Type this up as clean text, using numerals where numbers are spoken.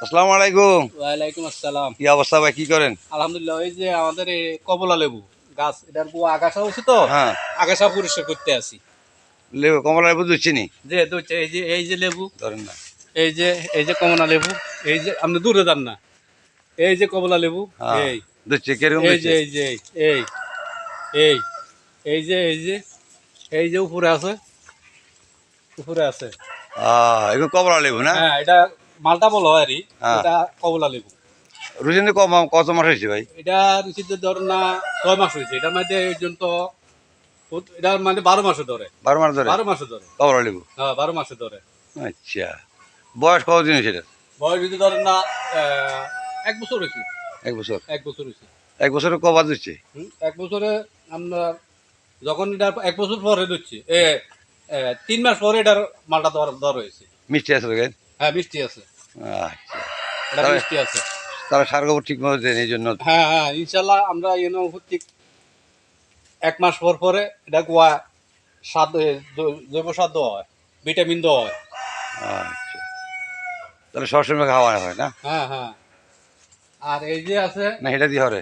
আসসালামু আলাইকুম। ওয়ালাইকুম আসসালাম। কি অবস্থা ভাই, কি করেন? আলহামদুলিল্লাহ। এই যে আমাদের এই কমলা লেবু গাছ, এটার আগাছা হচ্ছে তো, হ্যাঁ, আগাছা পরিষ্কার করতে আসি। লেবু, কমলা লেবু দিচ্ছি নি, যে দুইটা, এই যে লেবু, ধরেন না। এই যে কমলা লেবু, এই যে আপনি দূরে যান না, এই যে কমলা লেবু, হ্যাঁ, এই দিচ্ছি, কিরকম এই যে দিচ্ছে? এই যে এই এই এই যে এই যে উপরে আছে, উপরে আছে। এগুলো কমলা লেবু না? হ্যাঁ, এটা মালটা বলো আর হ্যাঁ, এটা কমলা লেবু। রুচিতে কত মাস হয়েছে ভাই? এটা রুচিতে ধর না 6 মাস হয়েছে। এটার মধ্যে এই পর্যন্ত এটা মানে 12 মাসে ধরে। 12 মাস ধরে 12 মাসে ধরে। কমলা লেবু? হ্যাঁ, 12 মাসে ধরে। আচ্ছা, বয়স কতদিন হয়েছে এটা? বয়স যদি ধরেন না 1 বছর হয়েছে। 1 বছর? 1 বছর হয়েছে। 1 বছরে কবার দিচ্ছে? 1 বছরে আমরা যখন এটা 1 বছর পরে দিচ্ছি, 3 মাস পরে এটার মালটা দর হয়েছে। মিষ্টি আছে দেখেন? হ্যাঁ, মিষ্টি আছে। আচ্ছা, এটা তাহলে মিষ্টি আছে। তাহলে সার গোবর ঠিক মতো দেন এই জন্য। হ্যাঁ হ্যাঁ, ইনশাল্লাহ আমরা প্রত্যেক 1 মাস পর পরে এটা গোয়া সার, জৈব সার দেওয়া হয়, ভিটামিন দেওয়া হয়। আচ্ছা, তাহলে সবসময় খাওয়া হয় না? হ্যাঁ হ্যাঁ। আর এই যে আছে, না, এটা দিয়ে হবে?